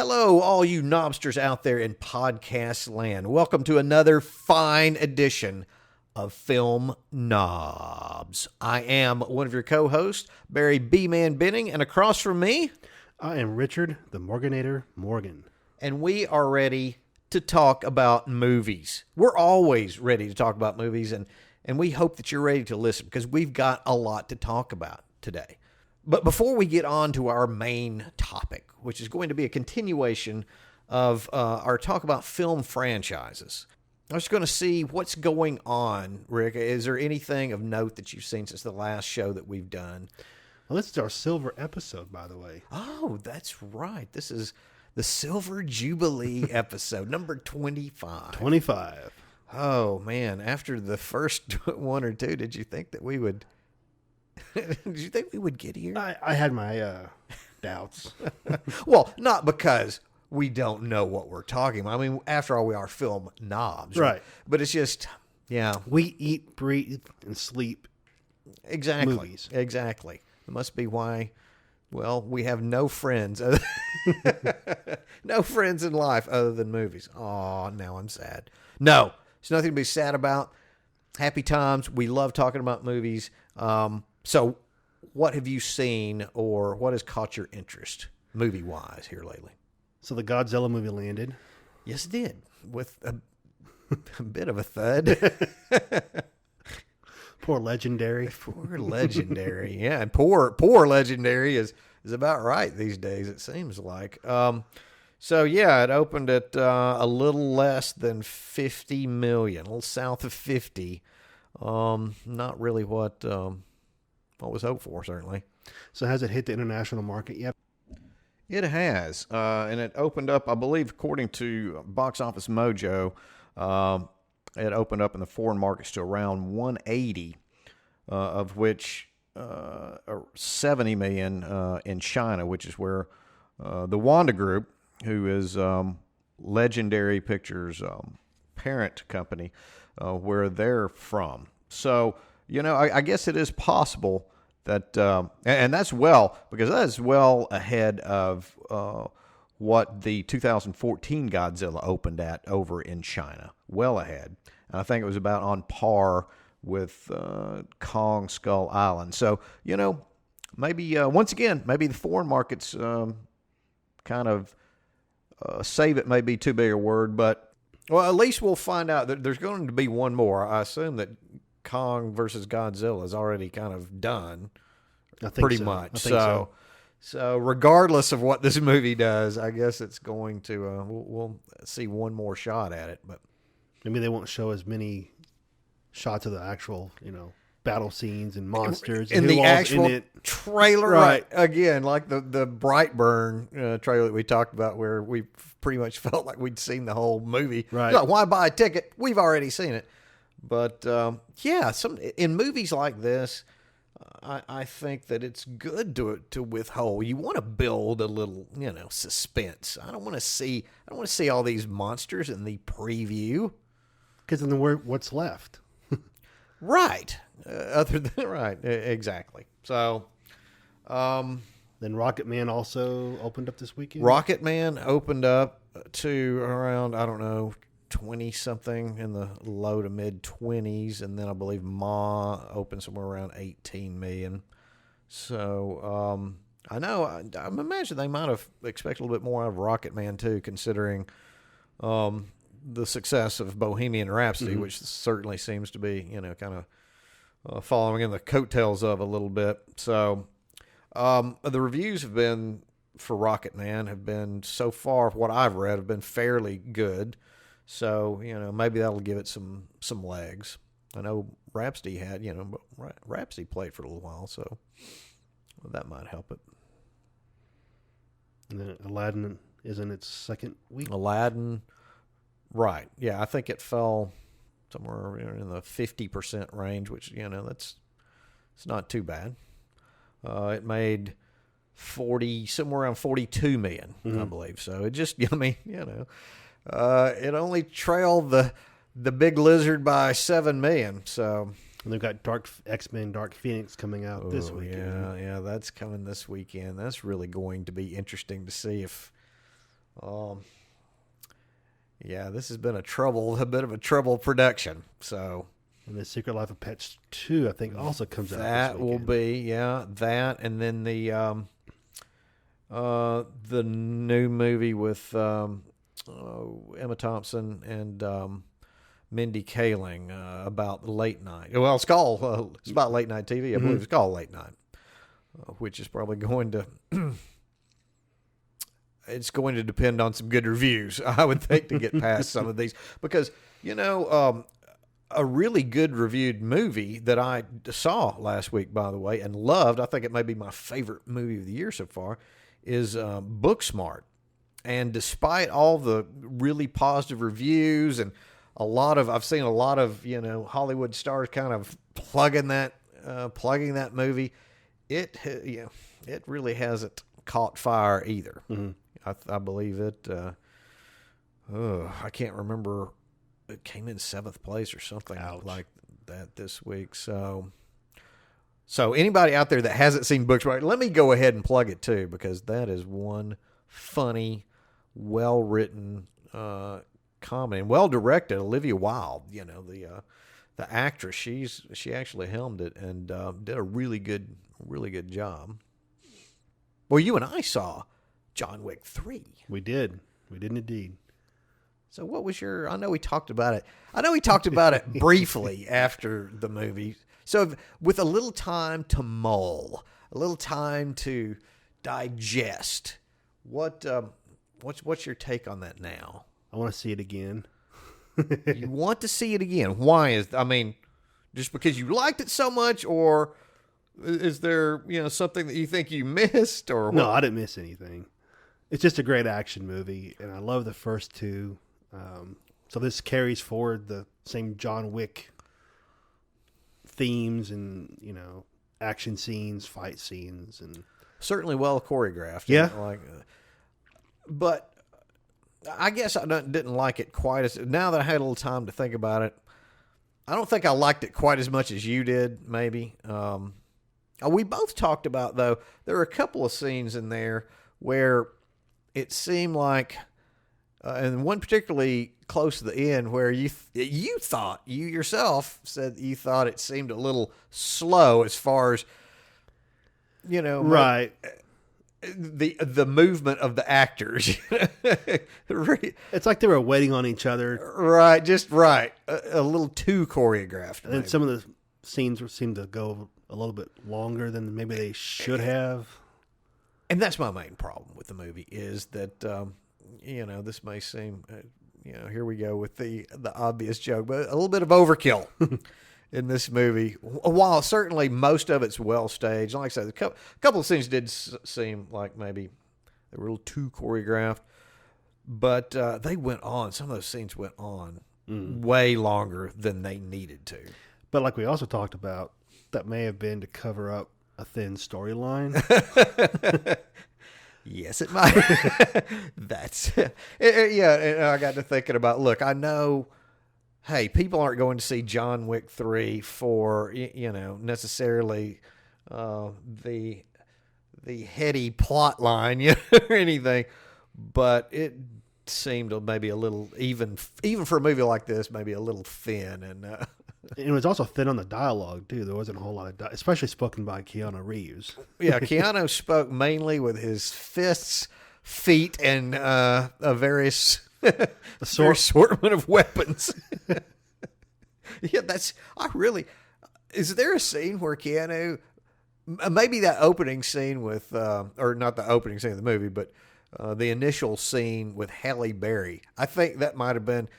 Hello, all you Nobsters out there in podcast land. Welcome to another fine edition of Film Nobs. I am one of your co-hosts, Barry B-Man Benning, and across from me, I am Richard, the Morganator Morgan. And we are ready to talk about movies. We're always ready to talk about movies, and we hope that you're ready to listen because we've got a lot to talk about today. But before we get on to our main topic, which is going to be a continuation of our talk about film franchises, I was going to see what's going on, Rick. Is there anything of note that you've seen since the last show that we've done? Well, this is our silver episode, by the way. Oh, that's right. This is the Silver Jubilee episode, number 25. 25. Oh, man. After the first one or two, did you think that we would... Did you think we would get here? I had my doubts. Well, not because we don't know what we're talking about. I mean, after all, we are film knobs. Right. But it's just, yeah. We eat, breathe, and sleep Exactly. movies. Exactly. It must be why, well, we have no friends. No friends in life other than movies. Oh, now I'm sad. No, there's nothing to be sad about. Happy times. We love talking about movies. So what have you seen or what has caught your interest movie-wise here lately? So the Godzilla movie landed. Yes, it did. With a bit of a thud. Poor Legendary. Poor Legendary. Yeah, and poor Legendary is about right these days, it seems like. So, yeah, it opened at a little less than 50 million, a little south of 50. Not really what was hoped for, certainly. So has it hit the international market yet? It has, and it opened up, I believe, according to Box Office Mojo, it opened up in the foreign markets to around 180, of which 70 million in China, which is where the Wanda Group, who is Legendary Pictures' parent company, where they're from. So, you know, I guess it is possible that, and that's well, because that is well ahead of what the 2014 Godzilla opened at over in China. Well ahead. And I think it was about on par with Kong Skull Island. So, you know, maybe, once again, maybe the foreign markets kind of save it may be too big a word, but, well, at least we'll find out that there's going to be one more. I assume that Kong versus Godzilla is already kind of done, pretty much. So regardless of what this movie does, I guess it's going to, we'll see one more shot at it, but Maybe they won't show as many shots of the actual, battle scenes and monsters. In and the actual in it. trailer, right? Again, like the Brightburn trailer that we talked about, where we pretty much felt like we'd seen the whole movie. Right? Like, why buy a ticket? We've already seen it. But yeah, in movies like this, I think that it's good to withhold. You want to build a little, suspense. I don't want to see all these monsters in the preview. Because then what's left? Right. Other than right, exactly. So, Then Rocket Man also opened up this weekend. Rocket Man opened up to around, I don't know, 20 something in the low to mid 20s, and then I believe Ma opened somewhere around 18 million. So I know I imagine they might have expected a little bit more out of Rocket Man too, considering the success of Bohemian Rhapsody, which certainly seems to be kind of following in the coattails of a little bit. So the reviews have been for Rocket Man have been, so far what I've read, have been fairly good. So, maybe that'll give it some legs. I know Rhapsody had, but Rhapsody played for a little while, so that might help it. And then Aladdin is in its second week. Aladdin, right. Yeah, I think it fell somewhere in the 50% range, which, it's not too bad. It made somewhere around 42 million, I believe. So it just, it only trailed the Big Lizard by 7 million. So, and they've got X-Men Dark Phoenix coming out this weekend. Yeah, that's coming this weekend. That's really going to be interesting to see if Yeah, this has been a bit of a trouble production. So, and the Secret Life of Pets 2, I think, also comes out. That will be that, and then the new movie with Emma Thompson and Mindy Kaling about late night. Well, it's called it's about late night TV. I believe it's called Late Night, which is probably going to. It's going to depend on some good reviews, I would think, to get past some of these. Because, a really good reviewed movie that I saw last week, by the way, and loved, I think it may be my favorite movie of the year so far, is Booksmart. And despite all the really positive reviews and I've seen a lot of, Hollywood stars kind of plugging that movie, it really hasn't caught fire either. Mm-hmm. I believe it. I can't remember. It came in 7th place or something like that this week. So anybody out there that hasn't seen Booksmart, let me go ahead and plug it too, because that is one funny, well-written comedy and well-directed. Olivia Wilde, the actress, she actually helmed it and did a really good job. Well, you and I saw John Wick 3. We did indeed. So what was I know we talked about it briefly after the movie. So with a little time to mull, a little time to digest, what's your take on that now? I want to see it again. You want to see it again. Why just because you liked it so much, or is there, something that you think you missed, or what? No, I didn't miss anything. It's just a great action movie, and I love the first two. So this carries forward the same John Wick themes and, action scenes, fight scenes, and certainly well choreographed. Yeah. But I guess I didn't like it quite as, now that I had a little time to think about it, I don't think I liked it quite as much as you did, maybe. We both talked about, though, there were a couple of scenes in there where it seemed like, and one particularly close to the end, where you yourself said you thought it seemed a little slow as far as, right, the movement of the actors. It's like they were waiting on each other. Right, just right. A little too choreographed. And then some of the scenes seemed to go a little bit longer than maybe they should have. And that's my main problem with the movie, is that, this may seem, here we go with the obvious joke, but a little bit of overkill in this movie. While certainly most of it's well staged, like I said, a couple of scenes did seem like maybe they were a little too choreographed, but they went on. Some of those scenes went on way longer than they needed to. But like we also talked about, that may have been to cover up a thin storyline. Yes, it might. That's yeah. And I got to thinking about, look, I know, hey, people aren't going to see John Wick 3 for, necessarily the heady plot line, or anything, but it seemed maybe a little, even for a movie like this, maybe a little thin. And it was also thin on the dialogue, too. There wasn't a whole lot of dialogue, especially spoken by Keanu Reeves. Yeah, Keanu spoke mainly with his fists, feet, and a various assortment of weapons. Yeah, is there a scene where Keanu, maybe that opening scene with, or not the opening scene of the movie, but the initial scene with Halle Berry, I think that might have been,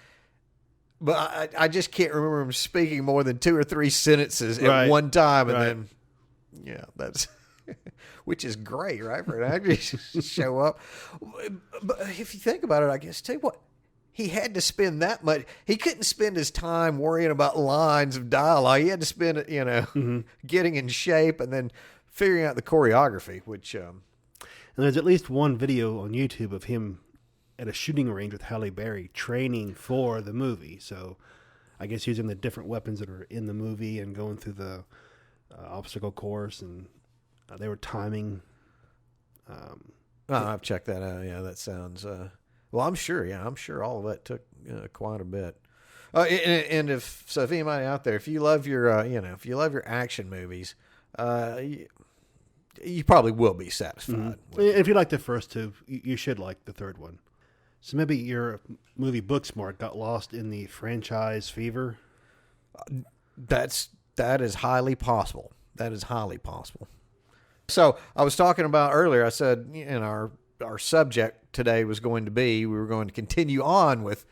but I just can't remember him speaking more than 2 or 3 sentences at one time. And then, yeah, that's, which is great, right? For an actor to show up. But if you think about it, I guess, too, he had to spend that much. He couldn't spend his time worrying about lines of dialogue. He had to spend it, getting in shape and then figuring out the choreography, which. And there's at least one video on YouTube of him at a shooting range with Halle Berry training for the movie. So I guess using the different weapons that are in the movie and going through the obstacle course, and they were timing. I've checked that out. Yeah, that sounds Well, I'm sure. Yeah, I'm sure all of that took quite a bit. And if anybody out there, if you love your if you love your action movies, you probably will be satisfied. If you like the first two, you should like the third one. So maybe your movie Booksmart got lost in the franchise fever. That is highly possible. That is highly possible. So I was talking about earlier. I said, our subject today was going to be, we were going to continue on with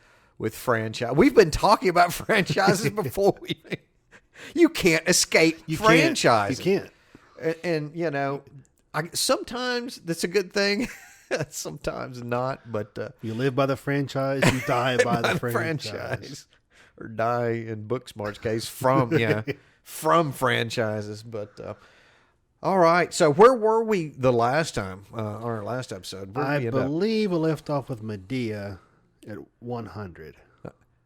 franchise. We've been talking about franchises before. You can't escape franchises. You can't. And sometimes that's a good thing. Sometimes not. But you live by the franchise, you die by the franchise. Or die, in Booksmart's case, from franchises. But all right. So where were we the last time, on our last episode? I believe we left off with Medea at 100.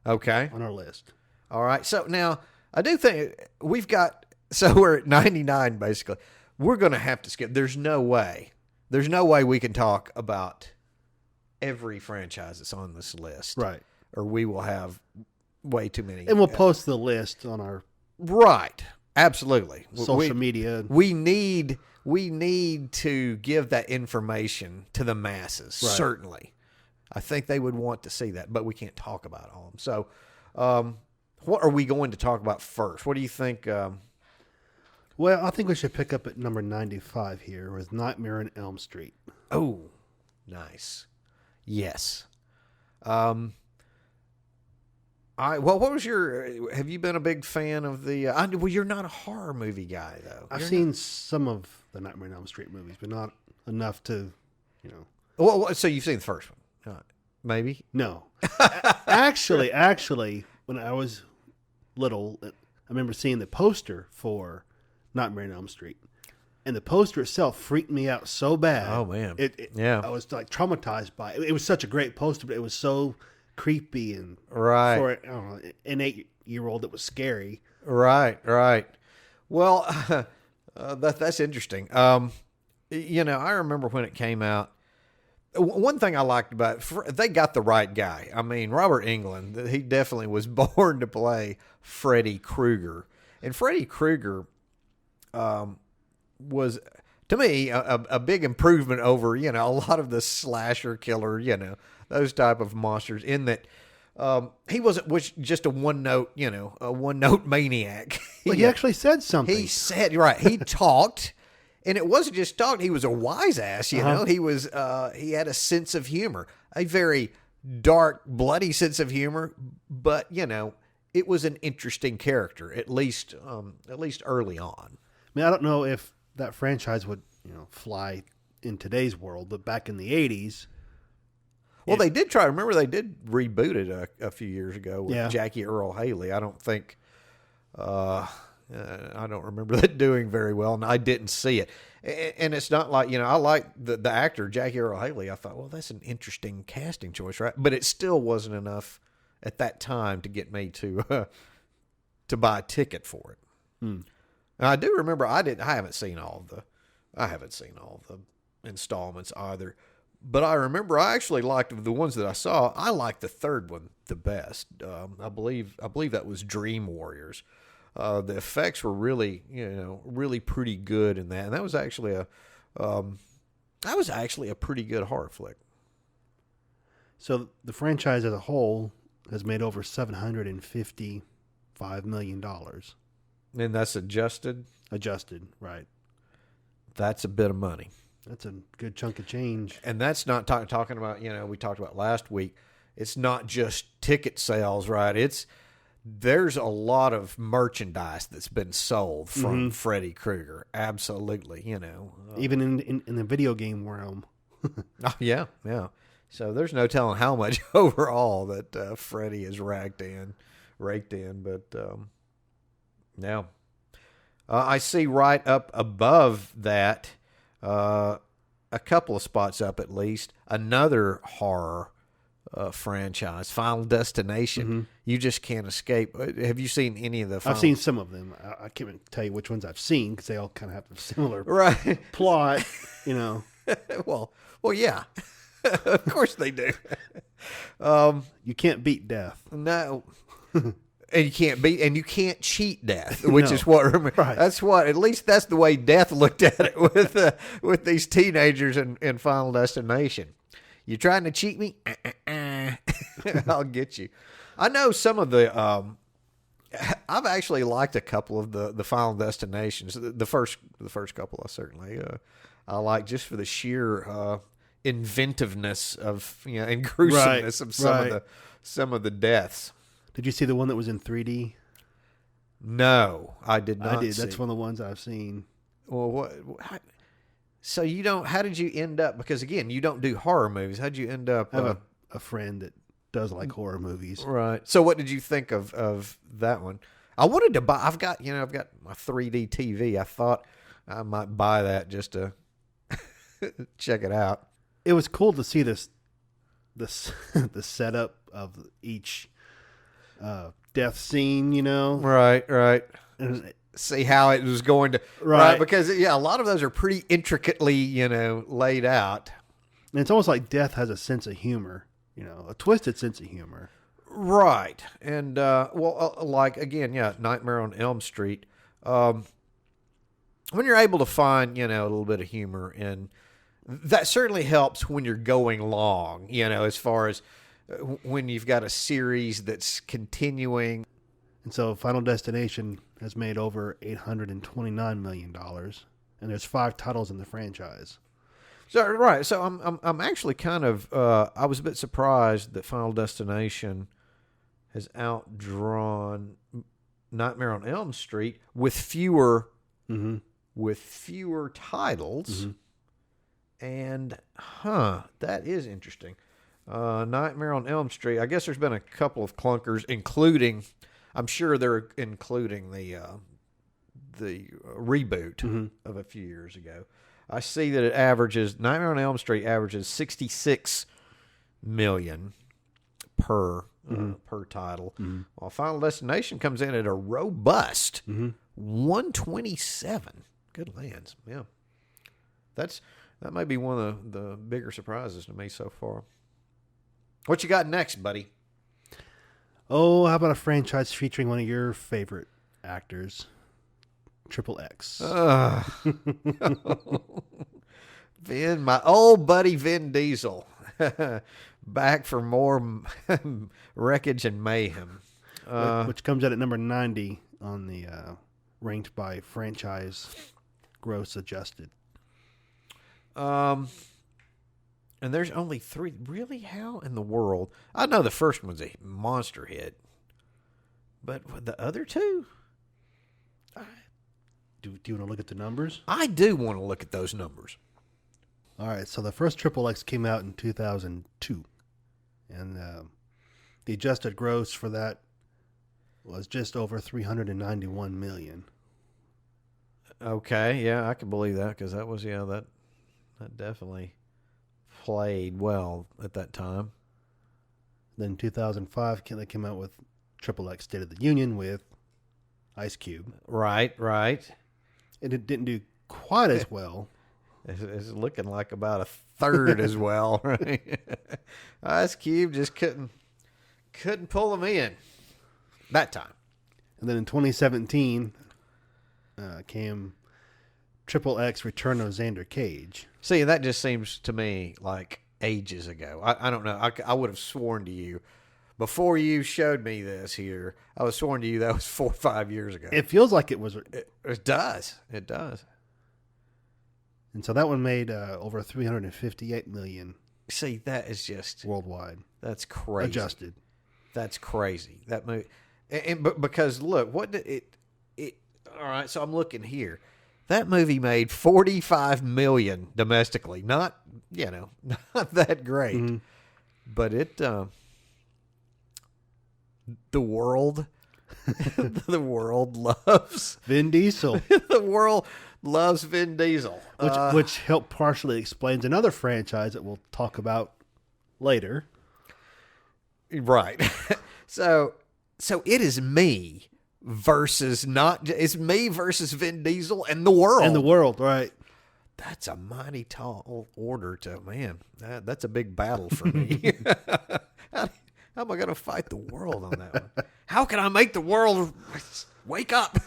Okay. On our list. All right. So now I do think we're at 99 basically. We're going to have to skip. There's no way we can talk about every franchise that's on this list. Right. Or we will have way too many. And we'll post the list on our right. Absolutely. Social media. We need to give that information to the masses. Right. Certainly. I think they would want to see that, but we can't talk about all of them. So, what are we going to talk about first? What do you think? Well, I think we should pick up at number 95 here with Nightmare on Elm Street. Oh, nice. Yes. What was have you been a big fan of the, well, you're not a horror movie guy though. I've seen some of the Nightmare on Elm Street movies, but not enough to, Well, so you've seen the first one. Maybe? No. Actually, when I was little, I remember seeing the poster for Nightmare on Elm Street. And the poster itself freaked me out so bad. Oh, man. I was like traumatized by it. It was such a great poster, but it was so creepy and right. For an 8-year-old, it was scary. Right. Well, that's interesting. I remember when it came out. One thing I liked about it, they got the right guy. I mean, Robert Englund, he definitely was born to play Freddy Krueger. And Freddy Krueger was, to me, a big improvement over, a lot of the slasher killer, those type of monsters, in that he was just a one-note maniac. Well, he actually said something. He said, right, he talked. And it wasn't just talking; he was a wise ass. He was. He had a sense of humor, a very dark, bloody sense of humor. But it was an interesting character, at least early on. I mean, I don't know if that franchise would fly in today's world, but back in the 80s. Well, they did try. Remember, they did reboot it a few years ago with Jackie Earle Haley. I don't think. I don't remember that doing very well, and I didn't see it. And it's not like, I like the actor, Jackie Earle Haley. I thought, well, that's an interesting casting choice, right? But it still wasn't enough at that time to get me to buy a ticket for it. And I do remember I haven't seen all the installments either. But I remember I actually liked the ones that I saw. I liked the third one the best. I believe that was Dream Warriors. The effects were really, really pretty good in that, and that was actually a pretty good horror flick. So the franchise as a whole has made over $755 million. And that's adjusted? Adjusted, right. That's a bit of money. That's a good chunk of change. And that's not talking about, we talked about last week, it's not just ticket sales, right? There's a lot of merchandise that's been sold from Freddy Krueger. Absolutely, even in the video game realm. Oh, yeah. So there's no telling how much overall that Freddy is raked in. But yeah. I see right up above that, a couple of spots up at least, another horror franchise, Final Destination. You just can't escape. Have you seen any of the I've seen some of them. I can't even tell you which ones I've seen because they all kind of have a similar right plot, well, yeah. Of course they do. You can't beat death. No. And you can't cheat death, which No. is what, Right. at least that's the way death looked at it with these teenagers in Final Destination. You trying to cheat me? I'll get you. I know some of the, I've actually liked a couple of the Final Destinations. The first couple I certainly, I like just for the sheer, inventiveness of, and gruesomeness of some of the deaths. Did you see the one that was in 3D? No, I did not. I did. See. That's one of the ones I've seen. Well, so you don't? How did you end up? Because again, you don't do horror movies. How'd you end up? I have a friend that does like horror movies. Right. So what did you think of that one? I wanted to buy. I've got my 3D TV. I thought I might buy that just to check it out. It was cool to see this the setup of each death scene, Right. And See how it was going to, Right. Because a lot of those are pretty intricately, laid out. and it's almost like death has a sense of humor, a twisted sense of humor. Right. And, like, again, Nightmare on Elm Street. When you're able to find, a little bit of humor, and that certainly helps when you're going long, as far as when you've got a series that's continuing. And so Final Destination has made over $829 million, and there's 5 titles in the franchise. So, right. So I'm actually kind of, I was a bit surprised that Final Destination has outdrawn Nightmare on Elm Street with fewer titles. And, that is interesting. Nightmare on Elm Street, I guess there's been a couple of clunkers, including, I'm sure they're including the reboot of a few years ago. I see that it averages, Nightmare on Elm Street averages 66 million per title, while Final Destination comes in at a robust 127. Good lands, yeah. That might be one of the bigger surprises to me so far. What you got next, buddy? Oh, how about a franchise featuring one of your favorite actors, Triple X? My old buddy Vin Diesel, back for more wreckage and mayhem, which comes out at number 90 on the ranked by franchise gross adjusted. And there's only 3. Really? How in the world? I know the first one's a monster hit, but the other 2? Do you want to look at the numbers? I do want to look at those numbers. All right, so the first Triple X came out in 2002, and the adjusted gross for that was just over $391 million. Okay, yeah, I can believe that, because that was, that definitely played well at that time. Then in 2005, they came out with Triple X State of the Union with Ice Cube. Right. And it didn't do quite as well. It's looking like about a third as well, right? Ice Cube just couldn't pull him in that time. And then in 2017 came Triple X Return of Xander Cage. See, that just seems to me like ages ago. I don't know. I would have sworn to you, before you showed me this here, I was sworn to you that was 4 or 5 years ago. It feels like it was. It does. It does. And so that one made over $358 million. See, that is just worldwide. That's crazy. Adjusted. That's crazy. That movie, but because look, what did it? All right, so I'm looking here. That movie made $45 million domestically. Not not that great, but it the world the world loves Vin Diesel. The world loves Vin Diesel, which helped partially explains another franchise that we'll talk about later. Right. So it is me versus it's me versus Vin Diesel and the world. And the world, right. That's a mighty tall order to, man. That's a big battle for me. How am I going to fight the world on that one? How can I make the world wake up?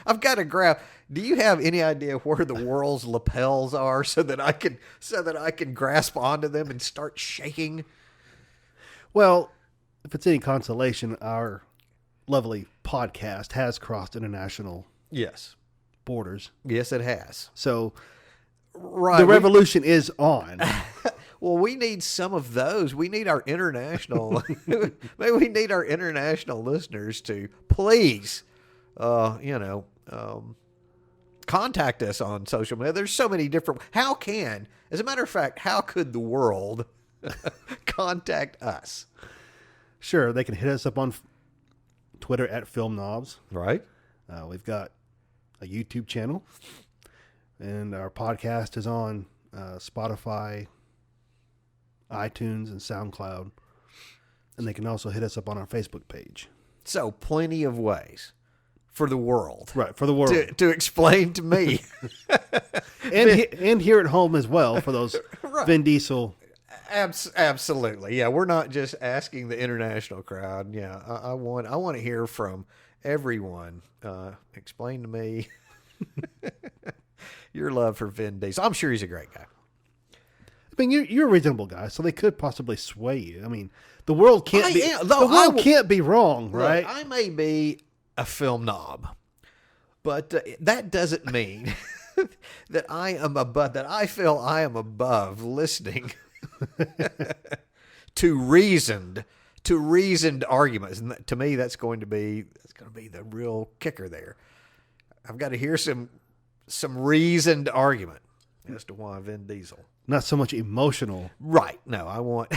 I've got to grab. Do you have any idea where the world's lapels are so that I can grasp onto them and start shaking? Well, if it's any consolation, our lovely podcast has crossed international borders. Yes, it has. So right, the revolution is on. Well, we need some of those. We need our international. Maybe we need our international listeners to please, contact us on social media. There's so many different. As a matter of fact, how could the world contact us? Sure, they can hit us up on Twitter at Film Nobs. Right. We've got a YouTube channel, and our podcast is on Spotify, iTunes, and SoundCloud. And they can also hit us up on our Facebook page. So plenty of ways for the world. Right, for the world. To explain to me. and here at home as well for those right. Vin Diesel. Absolutely. Yeah, we're not just asking the international crowd. Yeah, I want to hear from everyone. Explain to me your love for Vin Diesel. I'm sure he's a great guy. I mean, you're a reasonable guy, so they could possibly sway you. I mean, the world can't can't be wrong, right? I may be a film knob, but that doesn't mean that I feel I am above listening to reasoned arguments. And to me, that's going to be the real kicker there. I've got to hear some reasoned argument as to why Vin Diesel. Not so much emotional. Right. No, I want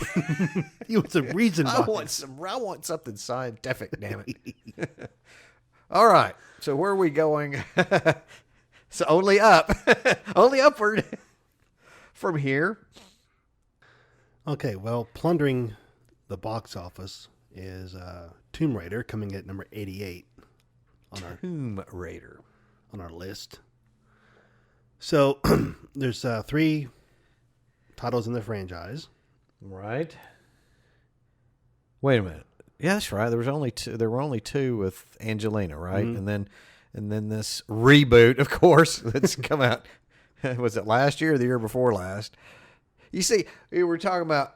you want some reason. I want something scientific, damn it. All right. So where are we going? So only up. Only upward from here. Okay, well, plundering the box office is Tomb Raider coming at number 88 on our list. So there's 3 titles in the franchise. Right. Wait a minute. Yeah, that's right. There were only 2 with Angelina, right? Mm-hmm. And then this reboot, of course, that's come out. Was it last year or the year before last? You see, we were talking about,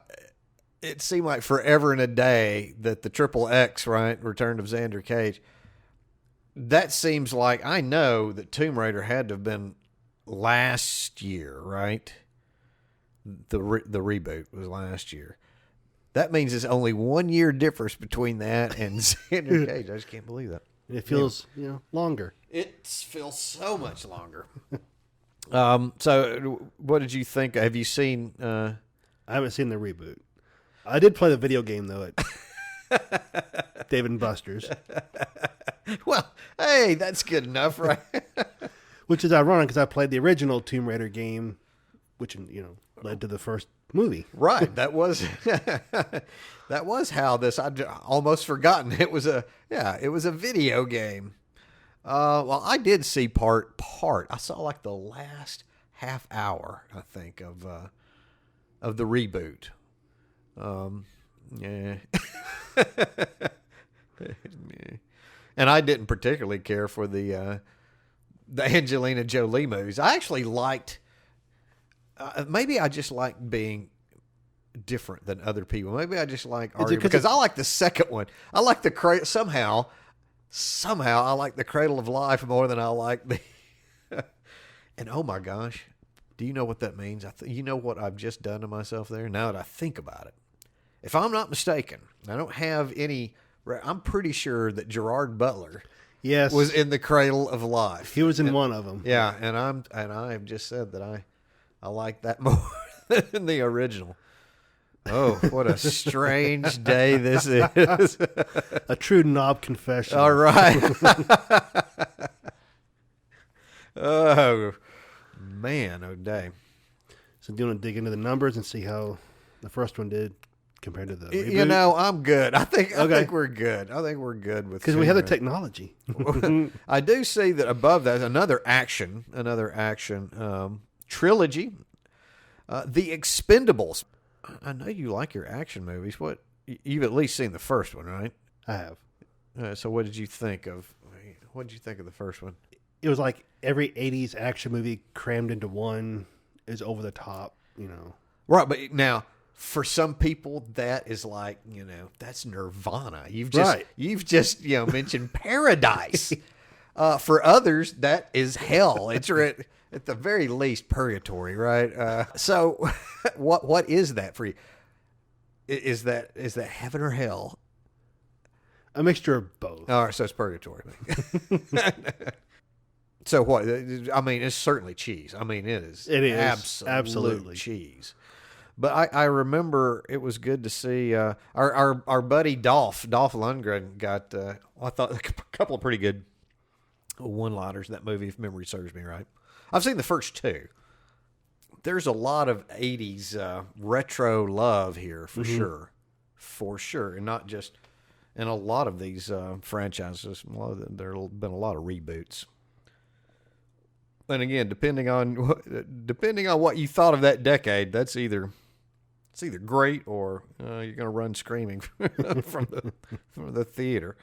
it seemed like forever and a day that the Triple X, right, Return of Xander Cage, that seems like, I know that Tomb Raider had to have been last year, right? The reboot was last year. That means it's only 1 year difference between that and Xander Cage. I just can't believe that. It feels, longer. It feels so much longer. So what did you think? Have you seen? I haven't seen the reboot. I did play the video game though at Dave and Buster's. Well, hey, that's good enough, right? Which is ironic because I played the original Tomb Raider game, which led to the first movie. Right. That was how this. I'd almost forgotten it was a video game. Well, I did see part. I saw like the last half hour, I think, of the reboot. Yeah. And I didn't particularly care for the Angelina Jolie movies. I actually liked. Maybe I just like being different than other people. Maybe I just like arguing because I like the second one. I like the somehow I like the Cradle of Life more than I like the. And oh my gosh, do you know what that means? You know what I've just done to myself there? Now that I think about it, if I'm not mistaken, I don't have any. I'm pretty sure that Gerard Butler, was in the Cradle of Life. He was in one of them. Yeah, and I have just said that I like that more than the original. Oh, what a strange day this is. A true knob confession. All right. Oh, man, oh day. So do you want to dig into the numbers and see how the first one did compared to the You reboot? know, I'm good. I think we're good. I think we're good with Because we have the technology. I do see that above that is another action trilogy, The Expendables. I know you like your action movies. What you've at least seen the first one, right? I have. So what did you think of? What did you think of the first one? It was like every 80s action movie crammed into one is over the top, you know. Right, but now for some people that is like, you know, that's nirvana. You've just mentioned paradise. For others, that is hell. It's at the very least purgatory, right? So what is that for you? Is that heaven or hell? A mixture of both. All right, so it's purgatory. So what? I mean, it's certainly cheese. I mean, it is. It is absolutely cheese. But I remember it was good to see our buddy Dolph Lundgren got. I thought a couple of pretty good one-liners in that movie, if memory serves me right. I've seen the first two. There's a lot of 80s retro love here for sure, and not just. And a lot of these franchises, there have been a lot of reboots. And again, depending on what you thought of that decade, it's either great or you're going to run screaming from the theater.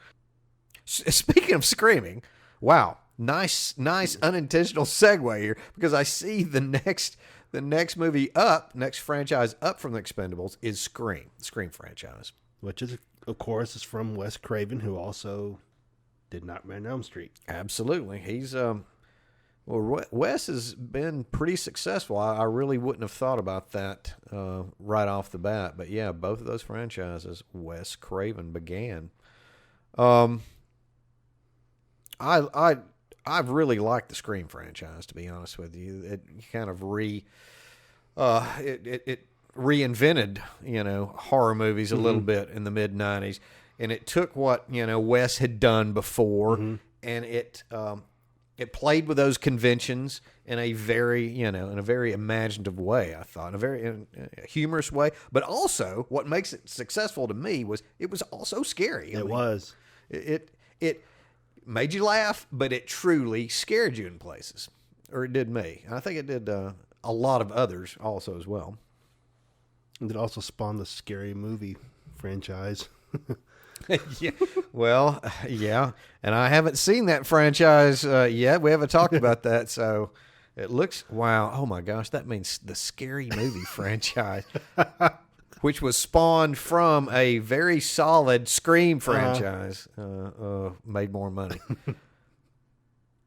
Speaking of screaming, wow, nice unintentional segue here, because I see the next franchise up from the Expendables is Scream, the Scream franchise, which is, of course, is from Wes Craven, who also did Nightmare on Elm Street. Absolutely. He's Wes has been pretty successful. I really wouldn't have thought about that right off the bat. But yeah, both of those franchises, Wes Craven began. I've really liked the Scream franchise, to be honest with you. It kind of it reinvented, horror movies a little bit in the mid '90s, and it took what Wes had done before, and it played with those conventions in a very imaginative way. I thought, in a very humorous way, but also what makes it successful to me was it was also scary. It made you laugh, but it truly scared you in places, or it did me. I think it did a lot of others also as well. And it also spawned the Scary Movie franchise. Yeah, well, yeah, and I haven't seen that franchise yet. We haven't talked about that, so it looks wow. Oh my gosh, that means the Scary Movie franchise, which was spawned from a very solid Scream franchise, made more money.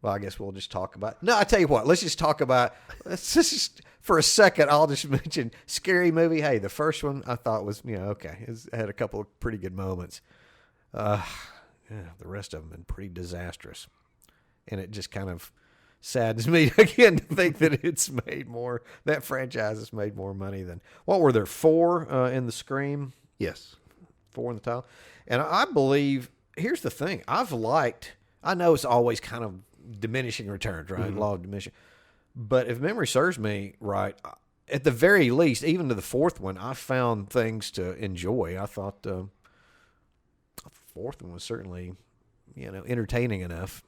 Well, I guess we'll just talk about. No, I tell you what. Let's just talk about. Let's just for a second. I'll just mention Scary Movie. Hey, the first one I thought was okay. It had a couple of pretty good moments. The rest of them been pretty disastrous, and it just kind of saddens me again to think that that franchise has made more money than what were there 4 in the Scream? Yes, 4 in the title, and I believe here's the thing. I know it's always kind of diminishing returns, right? Law of diminishing. But if memory serves me right, at the very least, even to the 4th one, I found things to enjoy. I thought the 4th one was certainly, entertaining enough.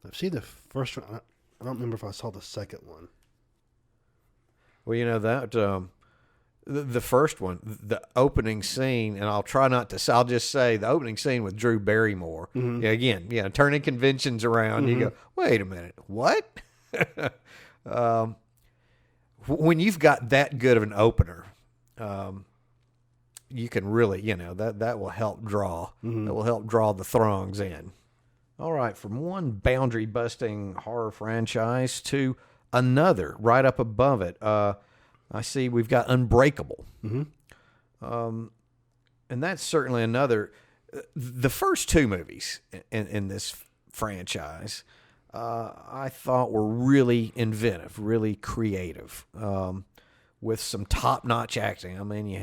I've seen the first one. I don't remember if I saw the second one. Well, that the first one, the opening scene, and I'll just say the opening scene with Drew Barrymore. Again, turning conventions around. You go, wait a minute, what? When you've got that good of an opener, you can really, that will help draw. That will help draw the throngs in. All right, from one boundary-busting horror franchise to another, right up above it. I see we've got Unbreakable. And that's certainly another. The first 2 movies in this franchise, I thought were really inventive, really creative, with some top-notch acting. I mean, you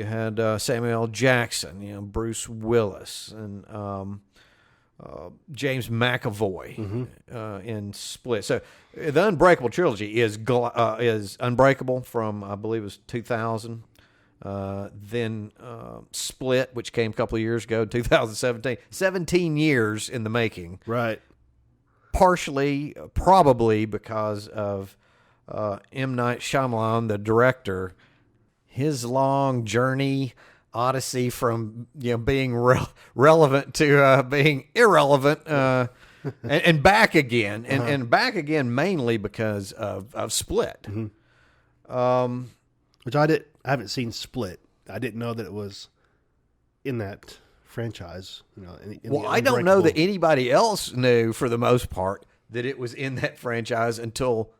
had Samuel L. Jackson, Bruce Willis, and James McAvoy in Split. So the Unbreakable trilogy is Unbreakable from, I believe it was 2000. Then Split, which came a couple of years ago, 2017. 17 years in the making. Right. Partially, probably because of M. Night Shyamalan, the director, his long journey, odyssey from being relevant to being irrelevant, and back again, and back again mainly because of Split. Which I haven't seen Split. I didn't know that it was in that franchise. Well, I don't know that anybody else knew, for the most part, that it was in that franchise until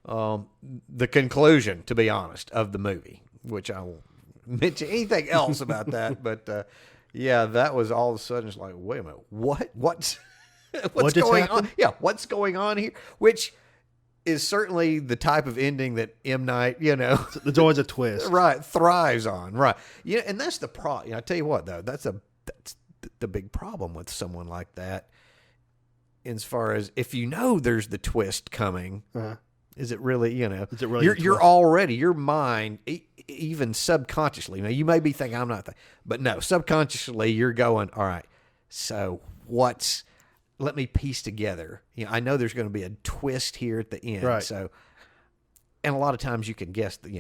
the conclusion, to be honest, of the movie, which I won't mention anything else about that. But yeah, that was all of a sudden, it's like, wait a minute, what's going on? Yeah, what's going on here? Which is certainly the type of ending that M. Night, there's always a twist, right, thrives on, right? And that's the problem. I tell you what, though, that's the big problem with someone like that. As far as if there's the twist coming, is it really? Is it really? You're already, your mind, even subconsciously. Now you may be thinking I'm not, but no, subconsciously you're going, all right. So let me piece together. I know there's going to be a twist here at the end. Right. So, and a lot of times you can guess that,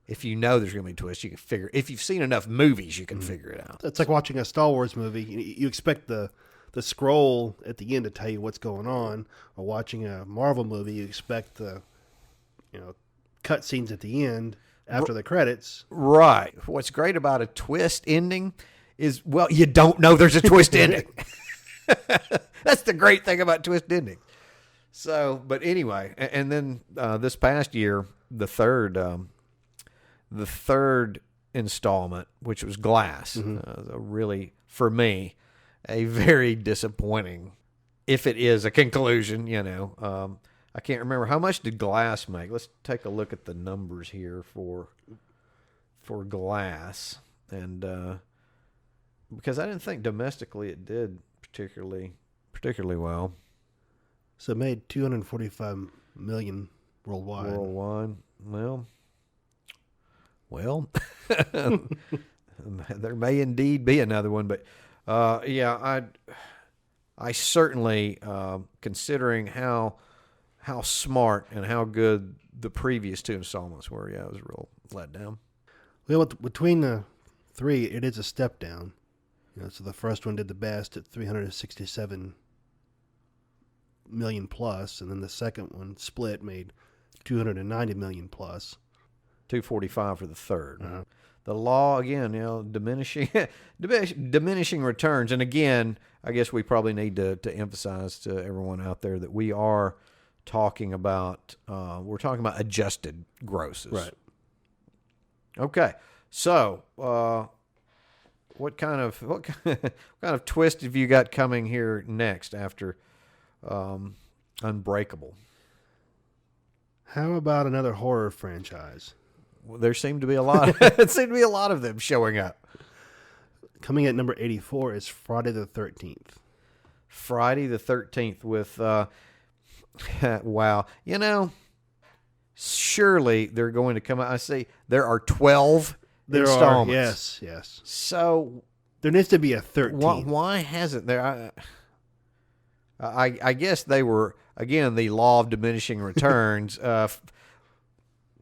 if there's going to be a twist, you can figure. If you've seen enough movies, you can figure it out. It's like watching a Star Wars movie. You expect the scroll at the end to tell you what's going on, or watching a Marvel movie, you expect the cut scenes at the end after the credits. Right. What's great about a twist ending is, well, you don't know there's a twist ending. That's the great thing about twist ending. So, but anyway, and then this past year, the third installment, which was Glass, really, for me, a very disappointing, if it is a conclusion, I can't remember. How much did Glass make? Let's take a look at the numbers here for Glass. And because I didn't think domestically it did particularly well. So it made $245 million worldwide. Well, there may indeed be another one, but yeah, I certainly, considering how smart and how good the previous two installments were, yeah, it was a real letdown. Well, between the three, it is a step down. So the first one did the best at $367 million plus, and then the second one, Split, made $290 million plus. $245 for the third. The law, again, diminishing returns. And again, I guess we probably need to emphasize to everyone out there that we are talking about adjusted grosses. Right. Okay. So, what kind of twist have you got coming here next after Unbreakable? How about another horror franchise? Well, there seem to be a lot. It seemed to be a lot of them showing up. Coming at number 84 is Friday the 13th. Friday the 13th with, wow, surely they're going to come out. I see there are 12 installments. Yes. So there needs to be a 13th. Why hasn't there? I guess they were, again, the law of diminishing returns.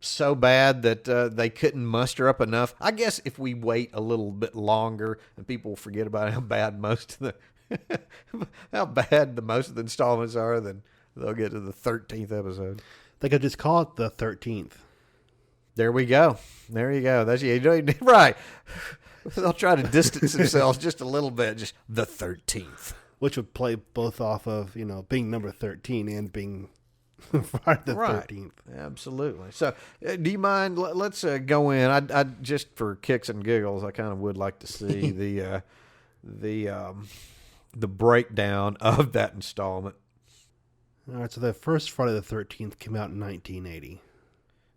So bad that they couldn't muster up enough. I guess if we wait a little bit longer and people forget about how bad most of the installments are, then they'll get to the 13th episode. They could just call it the 13th. There we go. There you go. That's right. They'll try to distance themselves just a little bit. Just the 13th, which would play both off of being number 13 and being Friday the 13th. Absolutely. So, do you mind? Let's go in. I just for kicks and giggles, I kind of would like to see the breakdown of that installment. All right. So the first Friday the 13th came out in 1980.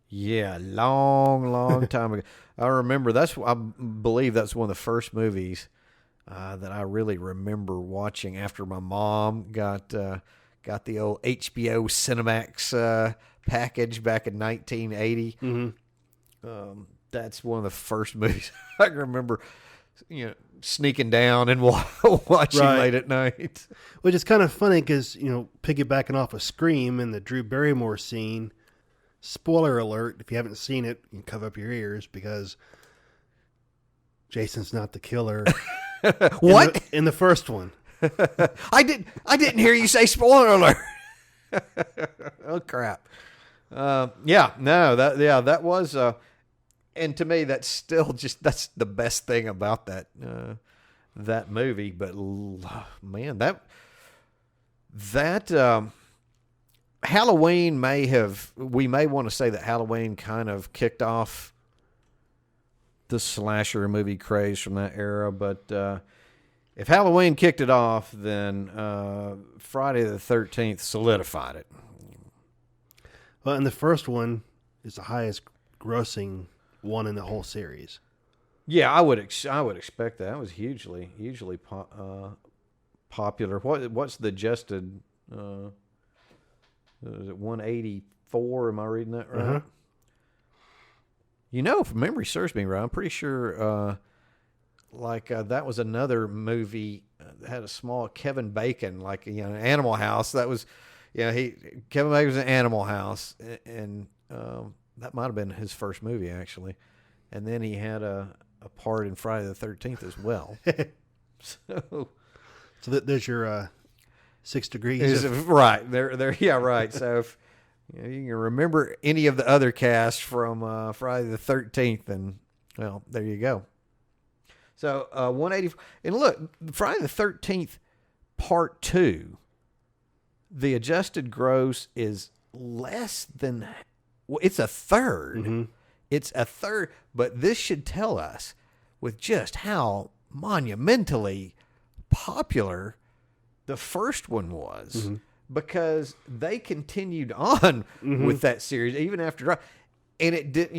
Yeah, long time ago. I remember I believe that's one of the first movies that I really remember watching after my mom got the old HBO Cinemax package back in 1980. Mm-hmm. That's one of the first movies I can remember, sneaking down and watching late at night. Which is kind of funny because, piggybacking off of Scream and the Drew Barrymore scene, spoiler alert, if you haven't seen it, you can cover up your ears because Jason's not the killer. What? In the first one. I didn't hear you say spoiler alert. Oh crap. That was and to me that's still that's the best thing about that movie. But man, that Halloween we may want to say that Halloween kind of kicked off the slasher movie craze from that era, but if Halloween kicked it off, then Friday the 13th solidified it. Well, and the first one is the highest grossing one in the whole series. Yeah, I would expect that. It was hugely popular. What's the adjusted? Is it 184? Am I reading that right? Uh-huh. If memory serves me right, I'm pretty sure that was another movie that had a small Kevin Bacon, Animal House. That was, Kevin Bacon was in Animal House, and that might have been his first movie actually. And then he had a part in Friday the 13th as well. So there's your 6 degrees. Right there, yeah, right. So if you can remember any of the other cast from Friday the 13th, then well, there you go. So 180, and look, Friday the 13th Part 2, the adjusted gross is less than, it's a third. Mm-hmm. It's a third, but this should tell us with just how monumentally popular the first one was, mm-hmm. because they continued on mm-hmm. with that series even after. And it did,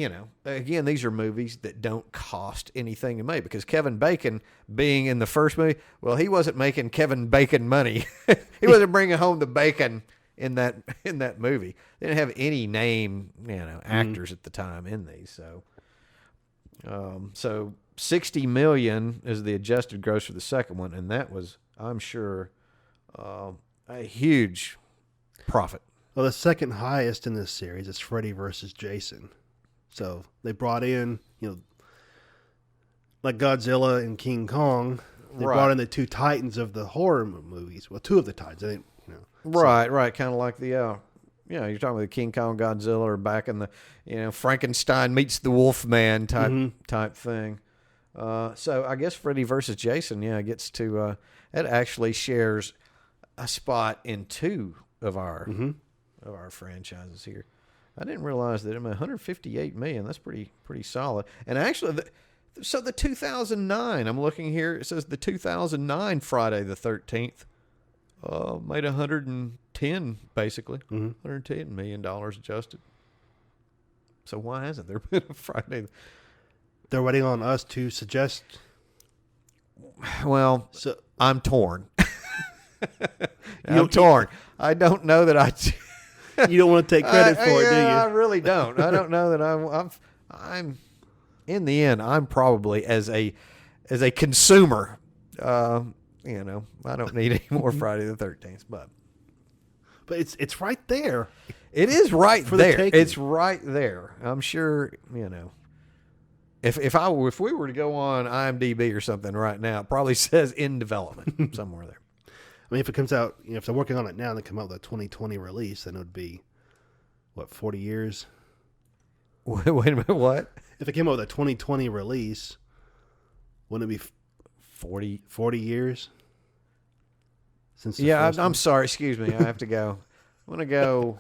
again, these are movies that don't cost anything to make, because Kevin Bacon being in the first movie, well, he wasn't making Kevin Bacon money. He wasn't bringing home the bacon in that movie. They didn't have any name, actors at the time in these. So 60 million is the adjusted gross for the second one. And that was, I'm sure, a huge profit. Well, the second highest in this series is Freddy versus Jason. So they brought in, like Godzilla and King Kong, they brought in the two titans of the horror movies. Well, two of the titans. I think, Right. Kind of like the, you're talking about the King Kong Godzilla, or back in the, Frankenstein meets the Wolfman type thing. So I guess Freddy versus Jason, gets to, it actually shares a spot in two of our franchises here. I didn't realize that. 158 million. That's pretty solid. And actually, the 2009. I'm looking here. It says the 2009 Friday the 13th made 110 basically. $110 million adjusted. So why hasn't there been a Friday? They're waiting on us to suggest. Well, I'm torn. I'm torn. I don't know that I. You don't want to take credit for it, do you? I really don't. I don't know that I'm. In the end, I'm probably as a consumer. I don't need any more Friday the 13th, but it's right there. It is right there. It's right there. I'm sure. If we were to go on IMDb or something right now, it probably says in development somewhere there. I mean, if it comes out, if they're working on it now and they come out with a 2020 release, then it would be, 40 years? Wait a minute, what? If it came out with a 2020 release, wouldn't it be 40 years? I'm sorry. Excuse me. I have to go. I'm going to go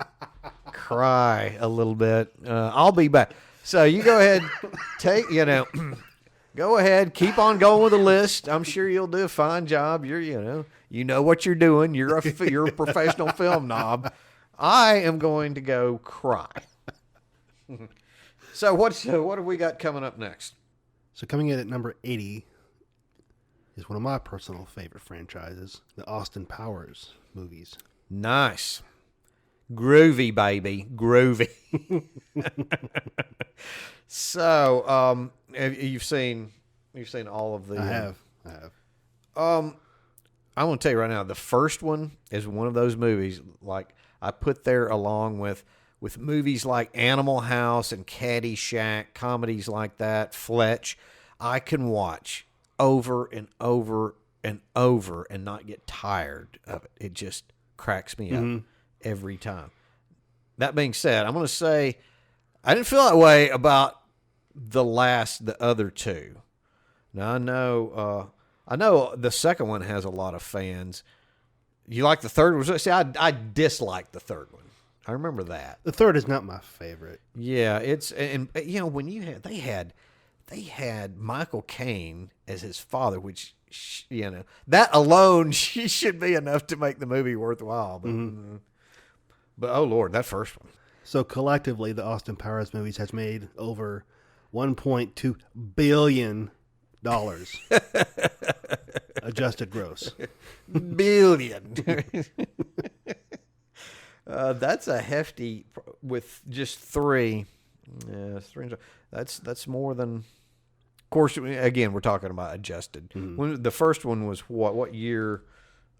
cry a little bit. I'll be back. So you go ahead, go ahead, keep on going with the list. I'm sure you'll do a fine job. You're, you know what you're doing. You're a professional film knob. I am going to go cry. So what have we got coming up next? So coming in at number 80 is one of my personal favorite franchises, the Austin Powers movies. Nice. Groovy, baby. Groovy. So, you've seen all of the... I have. I'm going to tell you right now, the first one is one of those movies, like, I put there along with movies like Animal House and Caddyshack, comedies like that, Fletch, I can watch over and over and over and not get tired of it. It just cracks me up every time. That being said, I'm going to say I didn't feel that way about the other two. Now, I know the second one has a lot of fans. You like the third one? See, I dislike the third one. I remember that. The third is not my favorite. Yeah, and when they had Michael Caine as his father, which that alone should be enough to make the movie worthwhile. But oh Lord, that first one. So collectively, the Austin Powers movies has made over $1.2 billion adjusted gross. Billion. That's a hefty with just three. Yeah, that's more than. Of course, again, we're talking about adjusted. When the first one was what year?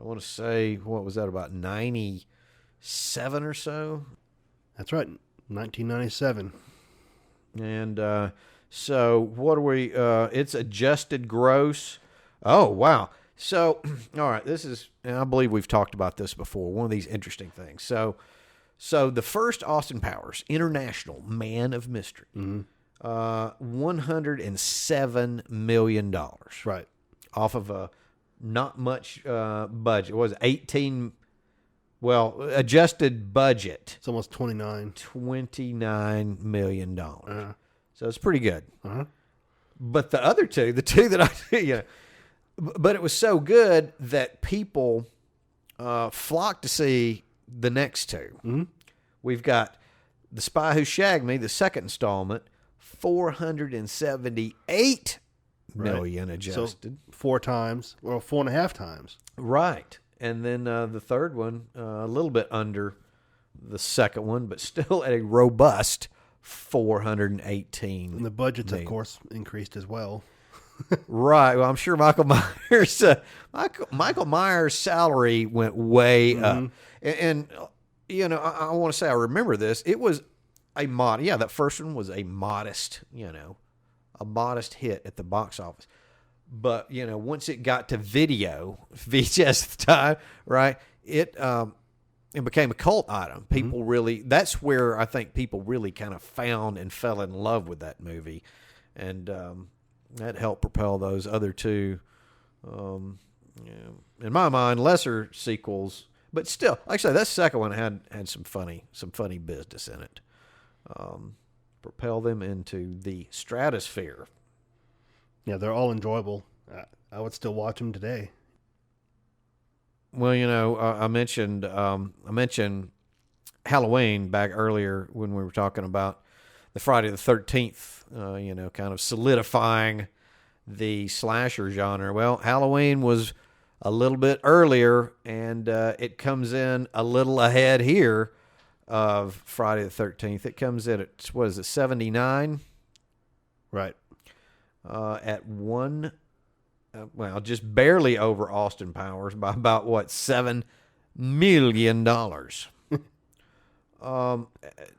I want to say, what was that, about 97 or so? That's right, 1997. And so what are we? It's adjusted gross. Oh wow! So all right, this is, and I believe we've talked about this before. One of these interesting things. So the first Austin Powers International Man of Mystery, $107 million, right, off of a not much budget. It was 18. Well, adjusted budget. It's almost 29. $29 million. So it's pretty good. But the other two, the two that but it was so good that people flocked to see the next two. We've got The Spy Who Shagged Me, the second installment, $478 million adjusted. So 4 times, or 4.5 times. Right. And then the third one, a little bit under the second one, but still at a robust $418. And the budgets, of course, increased as well. Right. Well, I'm sure Michael Myers' salary went way up. And I want to say I remember this. It was that first one was a modest hit at the box office. But, once it got to VHS at the time, right, it became a cult item. People really, that's where I think people really kind of found and fell in love with that movie. And that helped propel those other two, in my mind, lesser sequels. But still, like I say, that second one had some funny business in it. Propel them into the stratosphere. Yeah, they're all enjoyable. I would still watch them today. Well, I mentioned Halloween back earlier when we were talking about the Friday the 13th, kind of solidifying the slasher genre. Well, Halloween was a little bit earlier, and it comes in a little ahead here of Friday the 13th. It comes in at, 79? Right. At one, just barely over Austin Powers by about $7 million.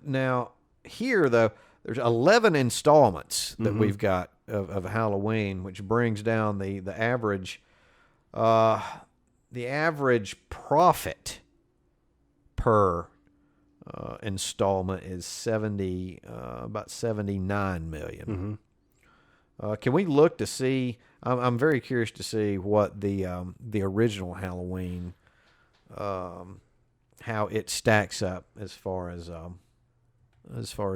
Now here though, there's 11 installments that we've got of Halloween, which brings down the average profit per installment is about $79 million. Can we look to see? I'm very curious to see what the original Halloween, how it stacks up as far as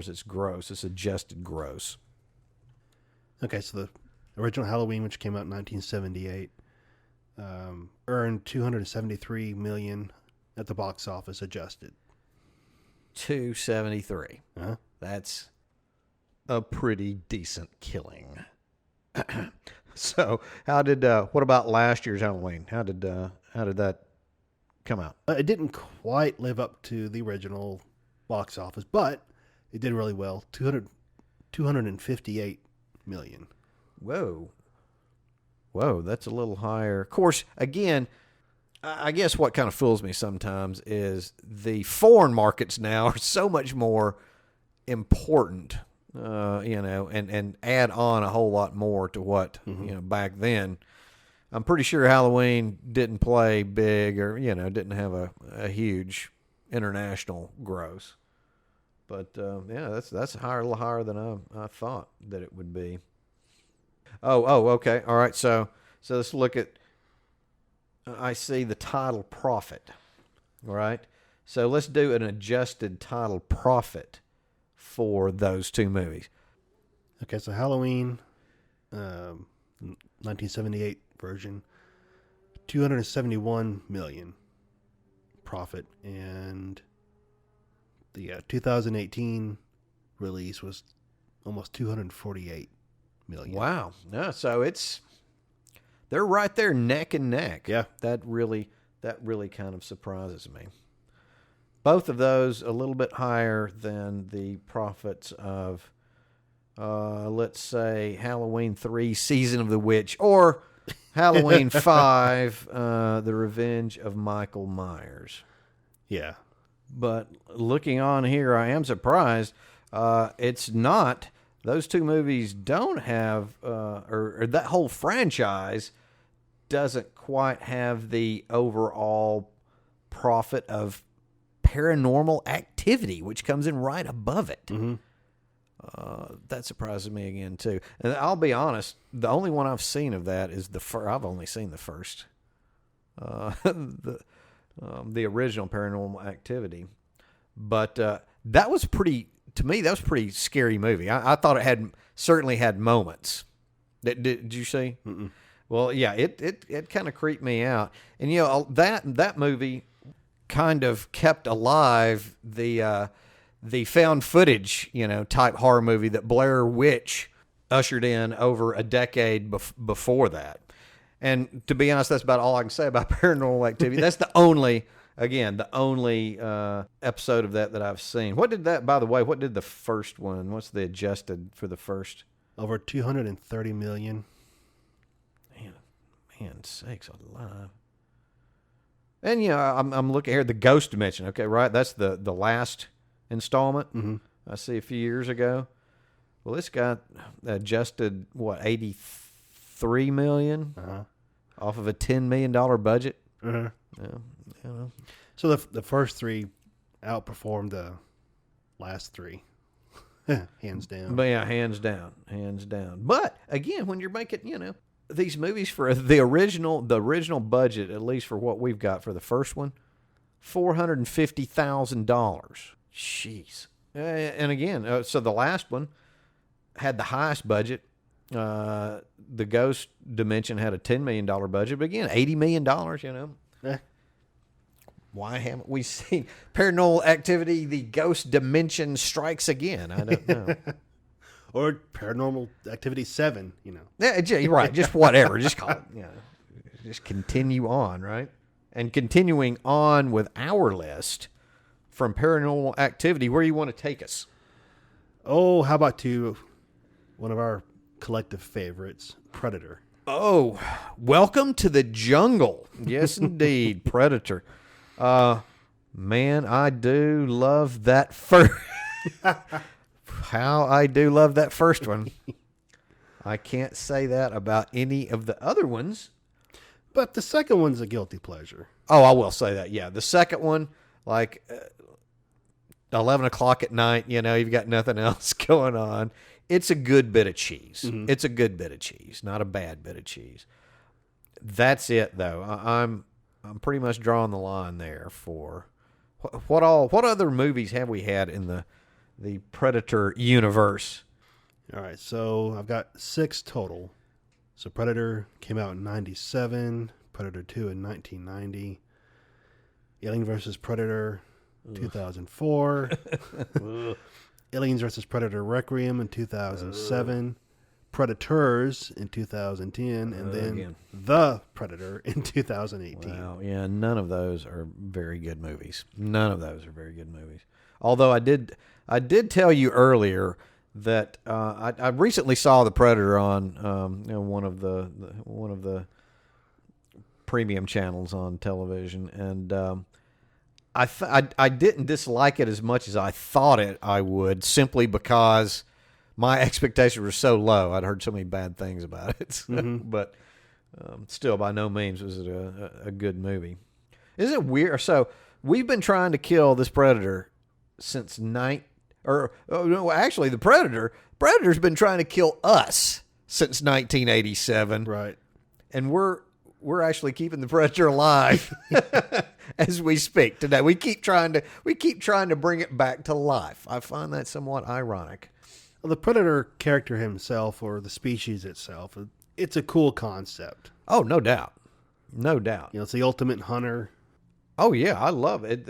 its gross, its adjusted gross. Okay, so the original Halloween, which came out in 1978, earned $273 million at the box office adjusted. 273. That's a pretty decent killing. So how did what about last year's Halloween? How did that come out? It didn't quite live up to the original box office, but it did really well. 258 million. Whoa, that's a little higher. Of course, again, I guess what kind of fools me sometimes is the foreign markets now are so much more important, and add on a whole lot more to what, back then. I'm pretty sure Halloween didn't play big or, didn't have a huge international gross. But, that's a little higher than I thought that it would be. Oh, okay. All right. So let's look at, I see the title profit. All right. So let's do an adjusted title profit for those two movies. Okay, so Halloween, 1978 version, 271 million profit, and the 2018 release was almost 248 million. Wow. No, so they're right there neck and neck. Yeah. That really kind of surprises me. Both of those a little bit higher than the profits of, let's say, Halloween 3, Season of the Witch, or Halloween 5, The Revenge of Michael Myers. Yeah. But looking on here, I am surprised. It's not. Those two movies don't have, or that whole franchise doesn't quite have the overall profit of Paranormal Activity, which comes in right above it. Mm-hmm. That surprises me again, too. And I'll be honest, the only one I've seen of that is I've only seen the first. The original Paranormal Activity. But that was pretty scary movie. I thought it certainly had moments. Did you see? Mm-mm. Well, yeah, it kind of creeped me out. And, that movie kind of kept alive the found footage, type horror movie that Blair Witch ushered in over a decade before that. And to be honest, that's about all I can say about Paranormal Activity. That's the only episode of that I've seen. What did the first one, what's the adjusted for the first? Over 230 million. Man, sakes alive. And, I'm looking here, the Ghost Dimension, okay, right? That's the last installment. Mm-hmm. I see a few years ago. Well, this got adjusted, 83 million off of a $10 million budget. Uh-huh. Yeah. So the first three outperformed the last three, hands down. But yeah, hands down. But again, when you're making, these movies for the original budget, at least for what we've got for the first one, $450,000. Jeez. And again, so the last one had the highest budget. The Ghost Dimension had a $10 million budget, but again, $80 million, Why haven't we seen Paranormal Activity, The Ghost Dimension Strikes Again? I don't know. Or Paranormal Activity 7, Yeah, right. Just whatever. Just call it, just continue on, right? And continuing on with our list from Paranormal Activity, where do you want to take us? Oh, how about to one of our collective favorites, Predator. Oh, welcome to the jungle. Yes, indeed. Predator. Man, I do love that first. How I do love that first one. I can't say that about any of the other ones. But the second one's a guilty pleasure. Oh, I will say that. Yeah, the second one, 11 o'clock at night, you've got nothing else going on. It's a good bit of cheese. Mm-hmm. It's a good bit of cheese, not a bad bit of cheese. That's it, though. I'm pretty much drawing the line there for what other movies have we had in the Predator universe? All right, so I've got 6 total. So Predator came out in 97, Predator 2 in 1990, Alien vs. Predator 2004, Aliens vs. Predator Requiem in 2007, Predators in 2010, and then again. The Predator in 2018. Wow, yeah, none of those are very good movies. None of those are very good movies. Although I did tell you earlier that I recently saw The Predator on one of the premium channels on television, and I didn't dislike it as much as I thought I would, simply because my expectations were so low. I'd heard so many bad things about it. Mm-hmm. But still, by no means was it a good movie. Isn't it weird? So we've been trying to kill this Predator since actually, the Predator's been trying to kill us since 1987. Right. And we're actually keeping the Predator alive as we speak today. We keep trying to bring it back to life. I find that somewhat ironic. Well, the Predator character himself, or the species itself, it's a cool concept. Oh, no doubt. No doubt. It's the ultimate hunter. Oh, yeah, I love it.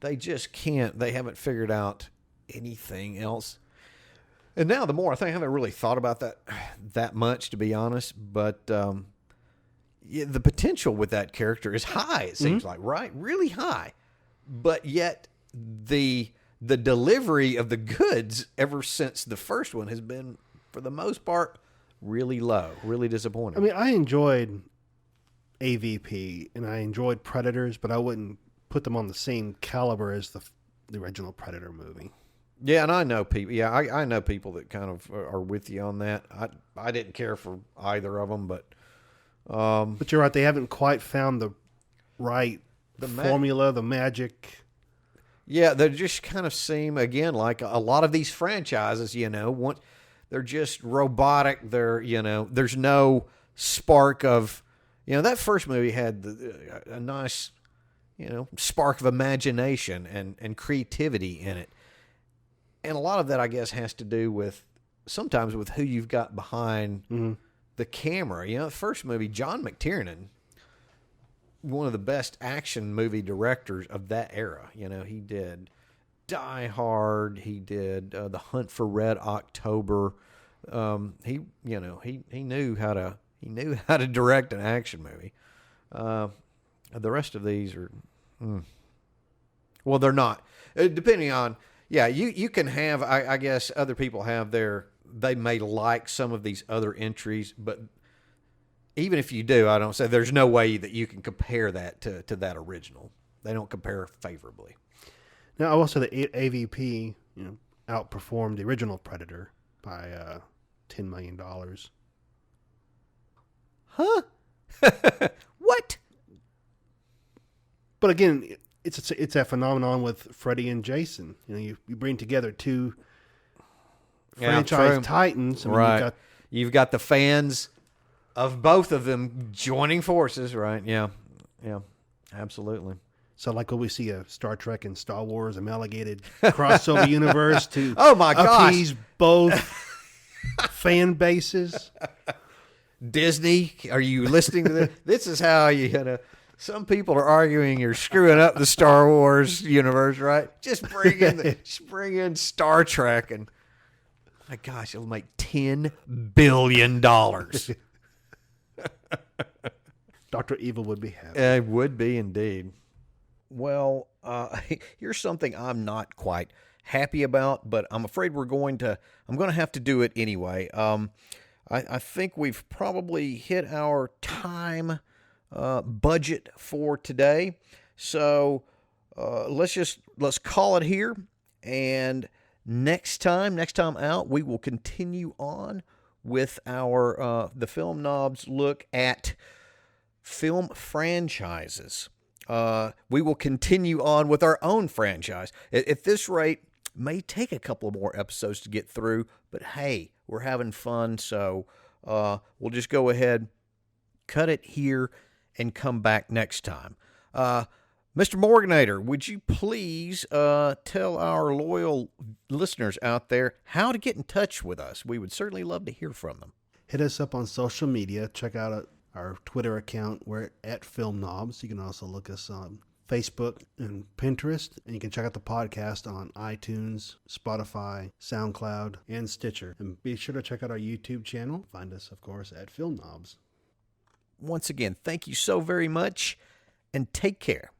They just can't. They haven't figured out anything else. And now the more I think, I haven't really thought about that much, to be honest. But yeah, the potential with that character is high, it seems like, right? Really high. But yet the delivery of the goods ever since the first one has been, for the most part, really low, really disappointing. I mean, I enjoyed AVP and I enjoyed Predators, but I wouldn't put them on the same caliber as the original Predator movie. Yeah, and I know people. Yeah, I know people that kind of are with you on that. I didn't care for either of them, but you're right. They haven't quite found the right formula, the magic. Yeah, they just kind of seem, again, like a lot of these franchises, they're just robotic. There's no spark of, that first movie had a nice, spark of imagination and creativity in it. And a lot of that, I guess, has to do sometimes with who you've got behind the camera. The first movie, John McTiernan, one of the best action movie directors of that era. He did Die Hard. He did The Hunt for Red October. He knew how to direct an action movie. The rest of these are, well, they're not. Depending on, you can have. I guess other people have they may like some of these other entries, but even if you do, I don't say there's no way that you can compare that to that original. They don't compare favorably. Now, I will say that AVP, outperformed the original Predator by $10 million. Huh? What? But again, it's a phenomenon with Freddy and Jason. You bring together two franchise titans. Right. You've got the fans of both of them joining forces, right? Yeah, absolutely. So, like when we see a Star Trek and Star Wars amalgamated crossover universe to appease both fan bases. Disney, are you listening to this? This is how some people are arguing you're screwing up the Star Wars universe, right? Just bring in Star Trek, and my gosh, it'll make $10 billion. Dr. Evil would be happy. It would be indeed. Well, here's something I'm not quite happy about, but I'm afraid I'm going to have to do it anyway. I think we've probably hit our time budget for today. So let's call it here. And next time out, we will continue on with our the Film Knobs look at film franchises. We will continue on with our own franchise. At this rate, may take a couple of more episodes to get through, but hey, we're having fun, so we'll just go ahead, cut it here, and come back next time. Mr. Morganator, would you please tell our loyal listeners out there how to get in touch with us? We would certainly love to hear from them. Hit us up on social media. Check out our Twitter account. We're at Film Knobs. You can also look us on Facebook, and Pinterest. And you can check out the podcast on iTunes, Spotify, SoundCloud, and Stitcher. And be sure to check out our YouTube channel. Find us, of course, at Film Nobs. Once again, thank you so very much, and take care.